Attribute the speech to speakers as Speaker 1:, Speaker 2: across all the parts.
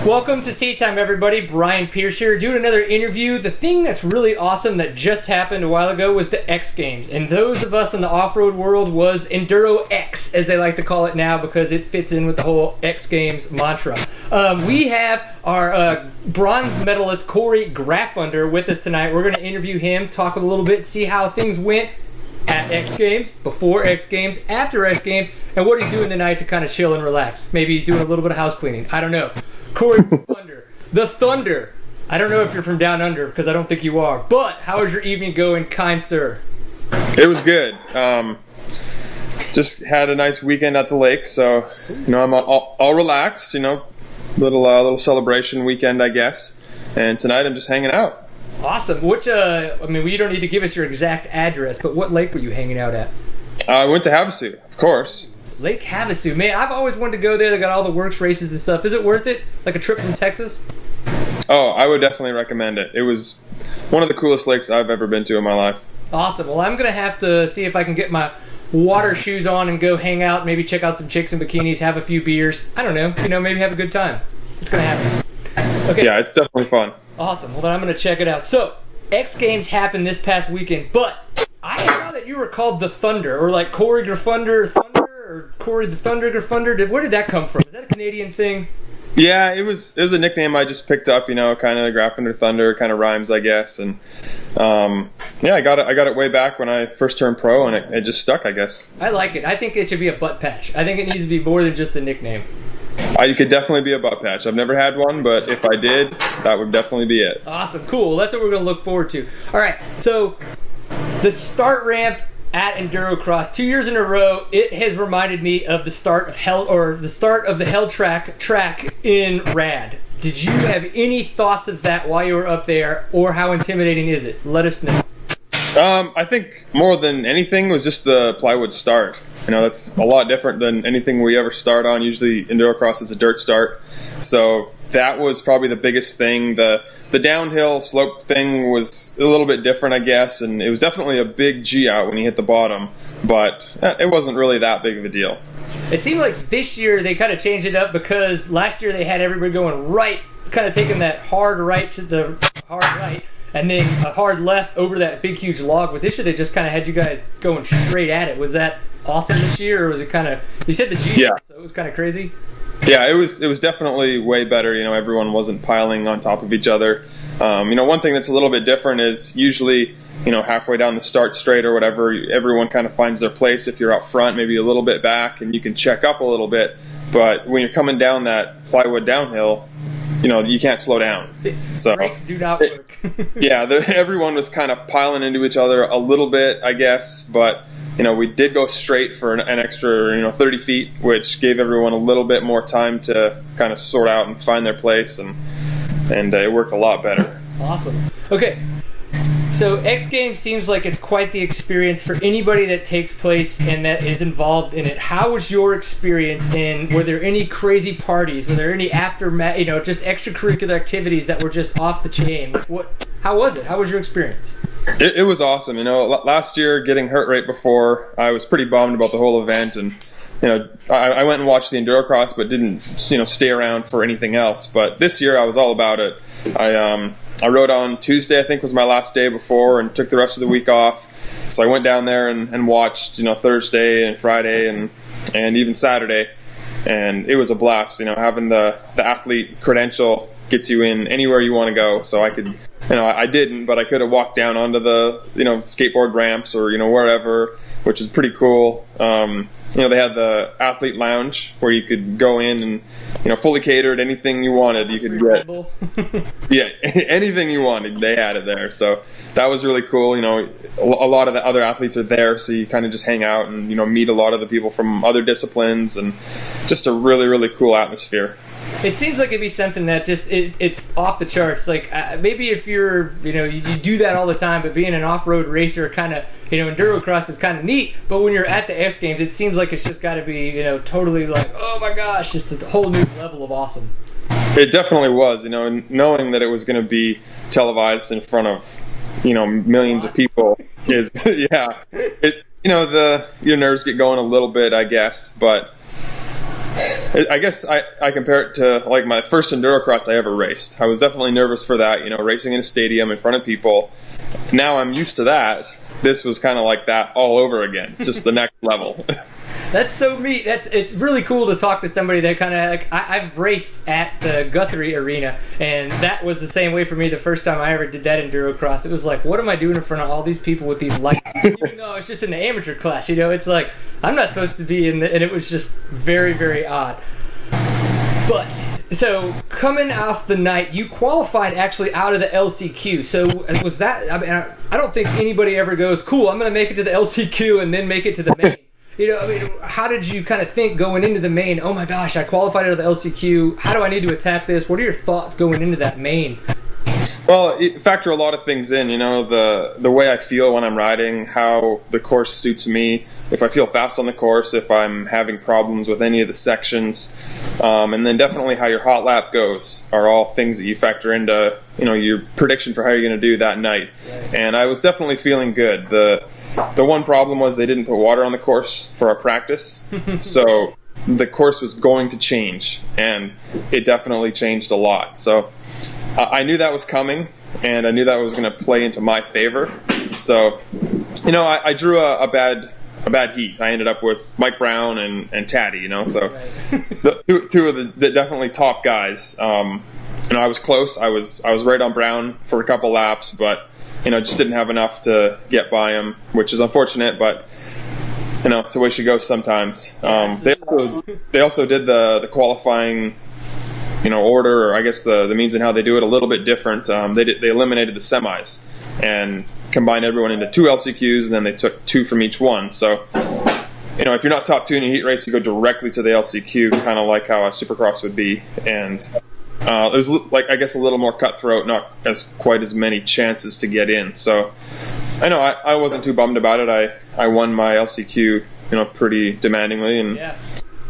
Speaker 1: Welcome to Seat Time, everybody. Brian Pierce here, doing another interview. The thing that's really awesome that just happened a while ago was the X Games. And those of us in the off-road world was Enduro X, as they like to call it now, because it fits in with the whole X Games mantra. We have our bronze medalist, Cory Graffunder, with us tonight. We're going to interview him, talk a little bit, see how things went at X Games, before X Games, after X Games, and what he's doing tonight to kind of chill and relax. Maybe he's doing a little bit of house cleaning. I don't know. Cory Graffunder, the Thunder. I don't know if you're from down under, because I don't think you are. But how is your evening going, kind sir?
Speaker 2: It was good. Just had a nice weekend at the lake, so I'm all relaxed. Little celebration weekend, I guess. And tonight I'm just hanging out.
Speaker 1: Awesome. Which you don't need to give us your exact address, but what lake were you hanging out at?
Speaker 2: I went to Havasu, of course.
Speaker 1: Lake Havasu. Man, I've always wanted to go there. They got all the works races and stuff. Is it worth it? Like a trip from Texas?
Speaker 2: Oh, I would definitely recommend it. It was one of the coolest lakes I've ever been to in my life.
Speaker 1: Awesome. Well, I'm going to have to see if I can get my water shoes on and go hang out, maybe check out some chicks in bikinis, have a few beers. I don't know. Maybe have a good time. It's going to happen. Okay.
Speaker 2: Yeah, it's definitely fun.
Speaker 1: Awesome. Well, then I'm going to check it out. So, X Games happened this past weekend, but I saw that you were called the Thunder, or like Cory Graffunder Thunder, or Cory the Thunder Graffunder. Where did that come from? Is that a Canadian thing?
Speaker 2: Yeah, it was a nickname I just picked up, kind of Graffunder Thunder, kind of rhymes, I guess. And I got it way back when I first turned pro, and it just stuck, I guess.
Speaker 1: I like it. I think it should be a butt patch. I think it needs to be more than just a nickname.
Speaker 2: You could definitely be a butt patch. I've never had one, but if I did, that would definitely be it.
Speaker 1: Awesome, cool. Well, that's what we're going to look forward to. All right, so the start ramp at Endurocross, 2 years in a row, it has reminded me of the start of the Hell track in Rad. Did you have any thoughts of that while you were up there, or how intimidating is it? Let us know.
Speaker 2: I think more than anything was just the plywood start. That's a lot different than anything we ever start on. Usually Endurocross is a dirt start. So that was probably the biggest thing. The downhill slope thing was a little bit different, I guess, and it was definitely a big G out when you hit the bottom, but it wasn't really that big of a deal.
Speaker 1: It seemed like this year they kind of changed it up, because last year they had everybody going right, kind of taking that hard right to the hard right, and then a hard left over that big huge log. But this year they just kind of had you guys going straight at it. Was that awesome this year, or was it kind of, you said the G,
Speaker 2: yeah,
Speaker 1: so it was kind of crazy?
Speaker 2: Yeah, it was definitely way better. Everyone wasn't piling on top of each other. One thing that's a little bit different is usually, halfway down the start straight or whatever, everyone kind of finds their place. If you're out front, maybe a little bit back, and you can check up a little bit. But when you're coming down that plywood downhill, you can't slow down. So
Speaker 1: brakes do not work.
Speaker 2: Yeah, everyone was kind of piling into each other a little bit, I guess, but we did go straight for an extra, 30 feet, which gave everyone a little bit more time to kind of sort out and find their place, and it worked a lot better.
Speaker 1: Awesome. Okay, so X Games seems like it's quite the experience for anybody that takes place and that is involved in it. How was your experience, and were there any crazy parties? Were there any just extracurricular activities that were just off the chain? How was it? How was your experience?
Speaker 2: It was awesome. Last year, getting hurt right before, I was pretty bummed about the whole event, and I went and watched the Endurocross, but didn't stay around for anything else. But this year, I was all about it. I rode on Tuesday, I think was my last day before, and took the rest of the week off. So I went down there and watched Thursday and Friday and even Saturday, and it was a blast. Having the athlete credential gets you in anywhere you want to go. So I could, I didn't, but I could have walked down onto the, skateboard ramps or, wherever, which is pretty cool. They had the athlete lounge where you could go in and, fully catered, anything you wanted, you could get. Yeah, anything you wanted, they had it there. So that was really cool. A lot of the other athletes are there, so you kind of just hang out and, meet a lot of the people from other disciplines, and just a really, really cool atmosphere.
Speaker 1: It seems like it'd be something that just it's off the charts. Like maybe if you're you do that all the time, but being an off-road racer, kind of Endurocross is kind of neat. But when you're at the X Games, it seems like it's just got to be totally like, oh my gosh, just a whole new level of awesome.
Speaker 2: It definitely was. Knowing that it was going to be televised in front of millions of people is yeah. Your nerves get going a little bit, I guess, but I guess I compare it to like my first Endurocross I ever raced. I was definitely nervous for that, racing in a stadium in front of people. Now I'm used to that. This was kind of like that all over again, just the next level.
Speaker 1: That's so neat. It's really cool to talk to somebody that kind of like I've raced at the Guthrie Arena, and that was the same way for me the first time I ever did that Endurocross. It was like, what am I doing in front of all these people with these lights? Even though it's just in the amateur class, it's like I'm not supposed to be in the, and it was just very, very odd. But so coming off the night, you qualified actually out of the LCQ. So was that? I mean, I don't think anybody ever goes, cool, I'm going to make it to the LCQ and then make it to the main. How did you kind of think going into the main? Oh my gosh, I qualified out of the LCQ. How do I need to attack this? What are your thoughts going into that main?
Speaker 2: Well, you factor a lot of things in. The way I feel when I'm riding, how the course suits me. If I feel fast on the course, if I'm having problems with any of the sections, and then definitely how your hot lap goes are all things that you factor into your prediction for how you're going to do that night.
Speaker 1: Right.
Speaker 2: And I was definitely feeling good. The one problem was they didn't put water on the course for our practice, so the course was going to change, and it definitely changed a lot. So I knew that was coming, and I knew that was going to play into my favor. So, I drew a bad heat. I ended up with Mike Brown and Taddy, so the two of the definitely top guys. I was close. I was right on Brown for a couple laps, but just didn't have enough to get by him, which is unfortunate, but it's the way she goes sometimes. They also did the qualifying order, or I guess the means and how they do it a little bit different. They eliminated the semis and combined everyone into 2 LCQs, and then they took 2 from each one. So if you're not top 2 in a heat race, you go directly to the LCQ, kind of like how a Supercross would be. And it was I guess a little more cutthroat, not quite as many chances to get in. So I wasn't too bummed about it. I won my LCQ pretty demandingly,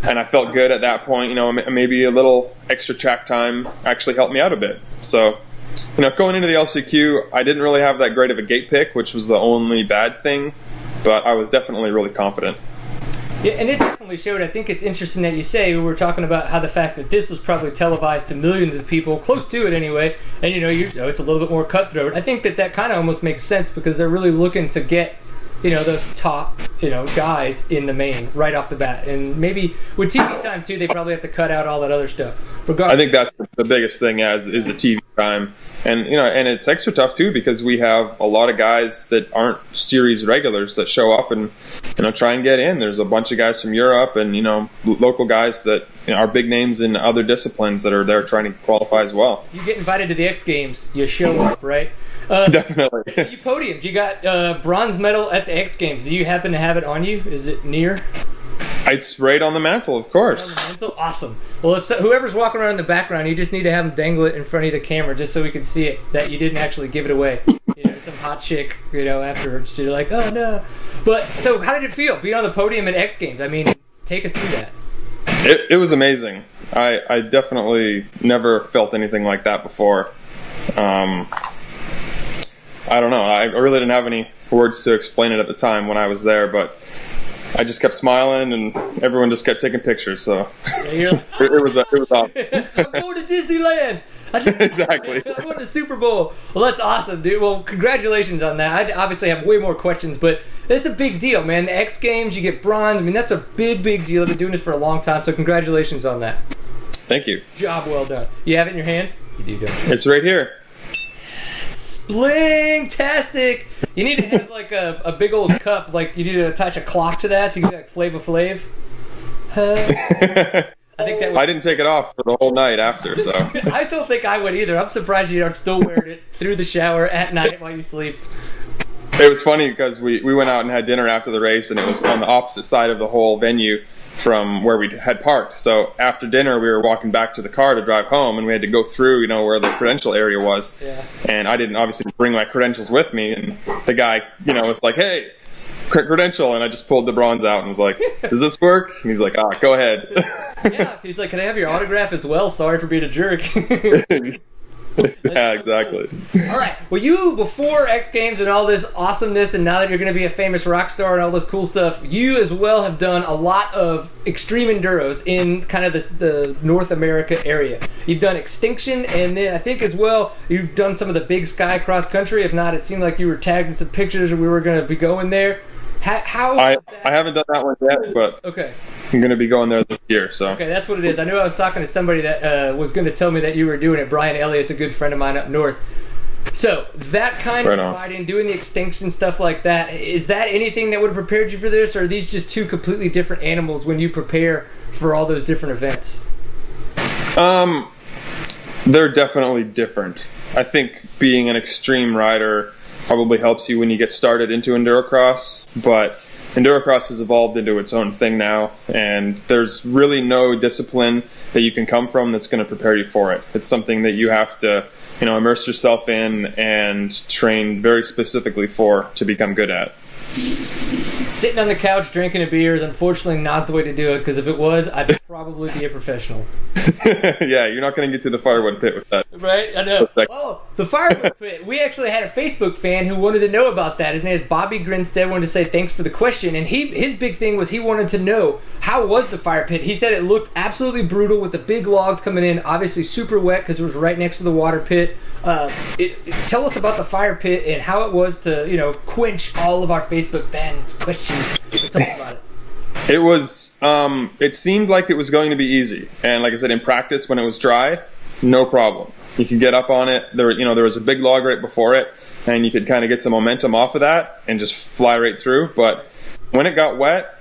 Speaker 2: and I felt good at that point. Maybe a little extra track time actually helped me out a bit. So going into the LCQ, I didn't really have that great of a gate pick, which was the only bad thing, but I was definitely really confident.
Speaker 1: Yeah, and it definitely showed. I think it's interesting that you say, we were talking about how the fact that this was probably televised to millions of people, close to it anyway, and it's a little bit more cutthroat. I think that kind of almost makes sense because they're really looking to get those top guys in the main right off the bat, and maybe with TV time too, they probably have to cut out all that other stuff. Regardless,
Speaker 2: I think that's the biggest thing is the TV time. And and it's extra tough too because we have a lot of guys that aren't series regulars that show up and try and get in. There's a bunch of guys from Europe and local guys that are big names in other disciplines that are there trying to qualify as well.
Speaker 1: You get invited to the X Games, you show up, right?
Speaker 2: Definitely.
Speaker 1: So you podiumed. You got bronze medal at the X Games. Do you happen to have it on you? Is it near?
Speaker 2: It's right on the mantle, of course.
Speaker 1: On the mantle? Awesome. Well, if whoever's walking around in the background, you just need to have them dangle it in front of the camera just so we can see it, that you didn't actually give it away. Some hot chick, afterwards. You're like, oh no. But, so how did it feel being on the podium at X Games? I mean, take us through that.
Speaker 2: It was amazing. I definitely never felt anything like that before. I don't know. I really didn't have any words to explain it at the time when I was there, but I just kept smiling, and everyone just kept taking pictures. So it was awesome.
Speaker 1: I'm going to Disneyland.
Speaker 2: Exactly.
Speaker 1: I won the Super Bowl. Well, that's awesome, dude. Well, congratulations on that. I obviously have way more questions, but it's a big deal, man. The X Games, you get bronze. I mean, that's a big, big deal. I've been doing this for a long time, so congratulations on that.
Speaker 2: Thank you.
Speaker 1: Job well done. You have it in your hand? You do, don't you?
Speaker 2: It's right here.
Speaker 1: Spling-tastic. You need to have like a big old cup, like you need to attach a clock to that so you can do like Flava Flav. I think that
Speaker 2: I didn't take it off for the whole night after, so.
Speaker 1: I don't think I would either. I'm surprised you aren't still wearing it through the shower at night while you sleep.
Speaker 2: It was funny because we went out and had dinner after the race, and it was on the opposite side of the whole venue from where we had parked. So after dinner, we were walking back to the car to drive home, and we had to go through, where the credential area was.
Speaker 1: Yeah.
Speaker 2: And I didn't obviously bring my credentials with me, and the guy, was like, "Hey, credential," and I just pulled the bronze out and was like, "Does this work?" And he's like, "Go ahead."
Speaker 1: Yeah, he's like, "Can I have your autograph as well? Sorry for being a jerk."
Speaker 2: Yeah, exactly.
Speaker 1: All right. Well, you, before X Games and all this awesomeness, and now that you're going to be a famous rock star and all this cool stuff, you as well have done a lot of extreme enduros in kind of the North America area. You've done Extinction, and then I think as well you've done some of the big sky cross country. If not, it seemed like you were tagged in some pictures and we were going to be going there.
Speaker 2: I haven't done that one yet, but
Speaker 1: okay.
Speaker 2: I'm going to be going there this year. So
Speaker 1: okay, that's what it is. I knew I was talking to somebody that was going to tell me that you were doing it. Brian Elliott's a good friend of mine up north. So that kind of riding, doing the Extinction stuff like that, is that anything that would have prepared you for this, or are these just two completely different animals when you prepare for all those different events?
Speaker 2: They're definitely different. I think being an extreme rider probably helps you when you get started into Endurocross, but Endurocross has evolved into its own thing now, and there's really no discipline that you can come from that's going to prepare you for it. It's something that you have to, immerse yourself in and train very specifically for to become good at.
Speaker 1: Sitting on the couch drinking a beer is unfortunately not the way to do it, because if it was, I'd probably be a professional.
Speaker 2: Yeah, you're not going to get to the firewood pit with that.
Speaker 1: Right? I know. Oh, the firewood pit. We actually had a Facebook fan who wanted to know about that. His name is Bobby Grinstead. Wanted to say thanks for the question. And his big thing was he wanted to know, how was the fire pit? He said it looked absolutely brutal with the big logs coming in, obviously super wet because it was right next to the water pit. Tell us about the fire pit and how it was to, quench all of our Facebook fans' questions. Tell us about it.
Speaker 2: It was, it seemed like it was going to be easy. And like I said, in practice, when it was dry, no problem. You could get up on it. There was a big log right before it, and you could kind of get some momentum off of that and just fly right through. But when it got wet,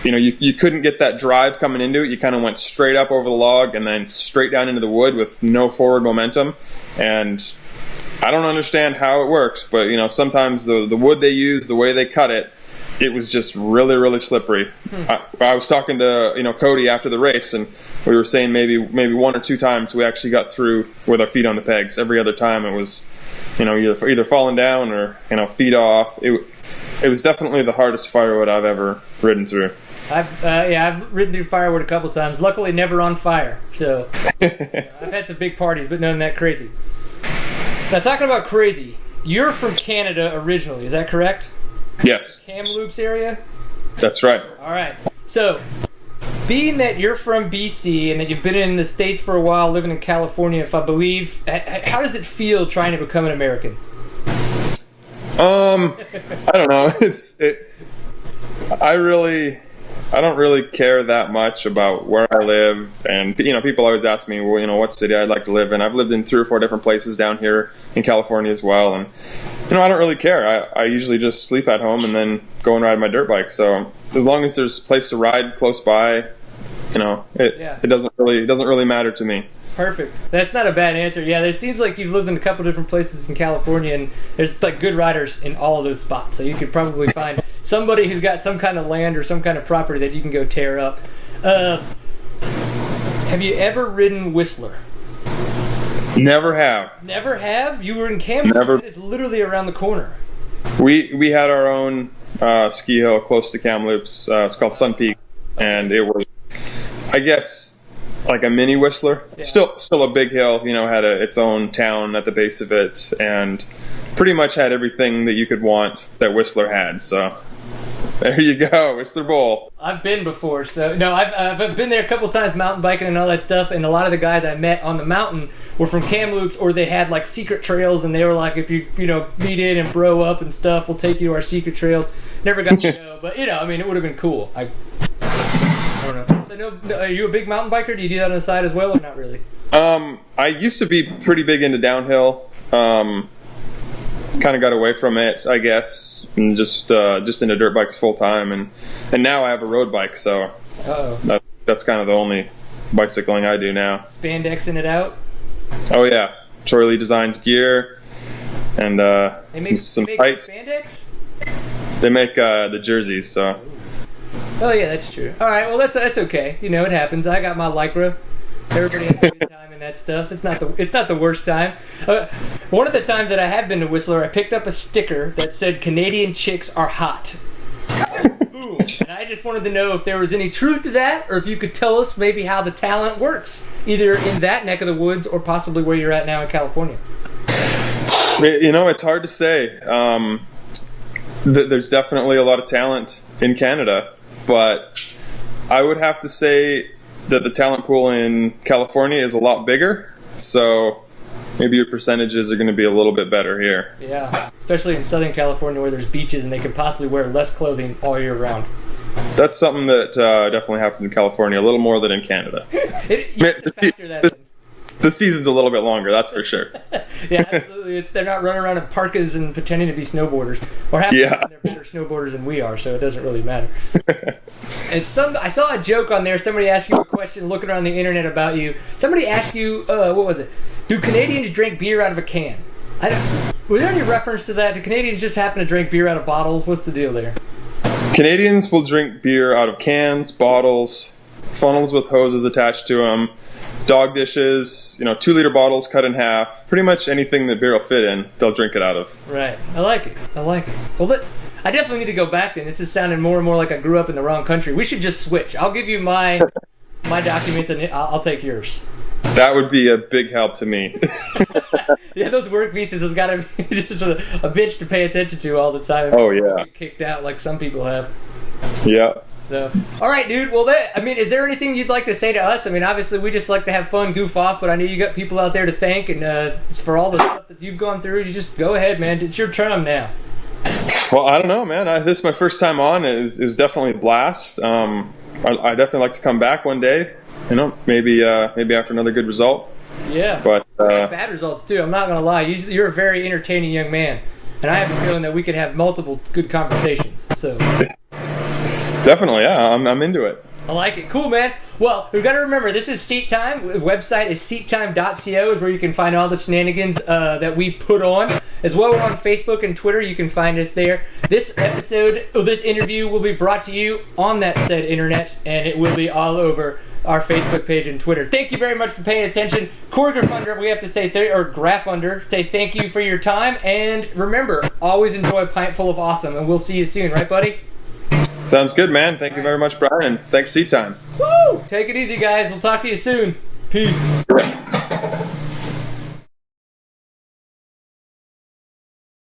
Speaker 2: you couldn't get that drive coming into it. You kind of went straight up over the log and then straight down into the wood with no forward momentum. And I don't understand how it works, but sometimes the wood they use, the way they cut it, it was just really, really slippery. I was talking to Cody after the race, and we were saying maybe one or two times we actually got through with our feet on the pegs. Every other time it was either falling down or feet off. It was definitely the hardest firewood I've ever ridden through.
Speaker 1: I've ridden through firewood a couple times. Luckily, never on fire. So I've had some big parties, but none that crazy. Now, talking about crazy, you're from Canada originally. Is that correct?
Speaker 2: Yes.
Speaker 1: Kamloops area?
Speaker 2: That's right.
Speaker 1: All right. So, being that you're from BC and that you've been in the States for a while, living in California, if I believe, how does it feel trying to become an American?
Speaker 2: I don't know. I don't really care that much about where I live, and people always ask me, well, what city I'd like to live in. I've lived in 3 or 4 different places down here in California as well, and I don't really care. I usually just sleep at home and then go and ride my dirt bike. So as long as there's a place to ride close by, it doesn't really matter to me.
Speaker 1: Perfect. That's not a bad answer. Yeah, it seems like you've lived in a couple different places in California, and there's good riders in all of those spots. So you could probably find somebody who's got some kind of land or some kind of property that you can go tear up. Have you ever ridden Whistler?
Speaker 2: Never have.
Speaker 1: Never have? You were in Kamloops.
Speaker 2: Never.
Speaker 1: It's literally around the corner.
Speaker 2: We had our own ski hill close to Kamloops. It's called Sun Peak, and it was, I guess, like a mini Whistler. Yeah. Still a big hill. Had its own town at the base of it, and pretty much had everything that you could want that Whistler had. So there you go, Whistler Bowl.
Speaker 1: I've been before, so no, I've been there a couple times mountain biking and all that stuff. And a lot of the guys I met on the mountain were from Kamloops, or they had like secret trails, and they were like, if you meet in and bro up and stuff, we'll take you to our secret trails. Never got to go, but it would have been cool. I don't know. So are you a big mountain biker? Do you do that on the side as well, or not really?
Speaker 2: I used to be pretty big into downhill. Kind of got away from it, I guess, and just into dirt bikes full time, and now I have a road bike, so that's kind of the only bicycling I do now.
Speaker 1: Spandexing it out? Oh
Speaker 2: yeah, Troy Lee Designs gear, and some tights.
Speaker 1: Spandex?
Speaker 2: They make the jerseys, so.
Speaker 1: Oh yeah, that's true. All right, well that's okay. It happens. I got my Lycra. Everybody has a good time in that stuff. It's not the worst time. One of the times that I have been to Whistler, I picked up a sticker that said "Canadian chicks are hot." Boom. And I just wanted to know if there was any truth to that, or if you could tell us maybe how the talent works, either in that neck of the woods or possibly where you're at now in California.
Speaker 2: It's hard to say. There's definitely a lot of talent in Canada, but I would have to say that the talent pool in California is a lot bigger, so maybe your percentages are going to be a little bit better here.
Speaker 1: Yeah, especially in Southern California where there's beaches and they can possibly wear less clothing all year round.
Speaker 2: That's something that definitely happens in California, a little more than in Canada.
Speaker 1: You have to factor that in.
Speaker 2: The season's a little bit longer, that's for sure.
Speaker 1: Yeah, absolutely. They're not running around in parkas and pretending to be snowboarders. Or half the time they're better snowboarders than we are, so it doesn't really matter. And I saw a joke on there. Somebody asked you a question looking around the internet about you. Somebody asked you, what was it? Do Canadians drink beer out of a can? Was there any reference to that? Do Canadians just happen to drink beer out of bottles? What's the deal there?
Speaker 2: Canadians will drink beer out of cans, bottles, funnels with hoses attached to them, dog dishes, 2-liter bottles cut in half. Pretty much anything that beer will fit in, they'll drink it out of.
Speaker 1: Right. I like it. Well, I definitely need to go back then. This is sounding more and more like I grew up in the wrong country. We should just switch. I'll give you my documents and I'll take yours.
Speaker 2: That would be a big help to me.
Speaker 1: Yeah, those work visas have got to be just a bitch to pay attention to all the time.
Speaker 2: Oh, yeah.
Speaker 1: Get kicked out like some people have.
Speaker 2: Yeah.
Speaker 1: So, all right, dude. Well, is there anything you'd like to say to us? I mean, obviously, we just like to have fun, goof off, but I know you got people out there to thank, and for all the stuff that you've gone through, you just go ahead, man. It's your turn now.
Speaker 2: Well, I don't know, man. This is my first time on. It was definitely a blast. I definitely like to come back one day. Maybe after another good result.
Speaker 1: Yeah.
Speaker 2: But
Speaker 1: bad results too. I'm not gonna lie. You're a very entertaining young man, and I have a feeling that we could have multiple good conversations. So.
Speaker 2: Definitely, yeah. I'm into it.
Speaker 1: I like it. Cool, man. Well, we've got to remember, this is Seat Time. The website is seattime.co is where you can find all the shenanigans that we put on. As well, we're on Facebook and Twitter. You can find us there. This interview will be brought to you on that said internet, and it will be all over our Facebook page and Twitter. Thank you very much for paying attention. Cory Graffunder, we have to say, Graffunder, say thank you for your time. And remember, always enjoy a pint full of awesome, and we'll see you soon, right, buddy?
Speaker 2: Sounds good, man. Thank you very much, Brian. Thanks, Seat Time.
Speaker 1: Woo! Take it easy, guys. We'll talk to you soon. Peace.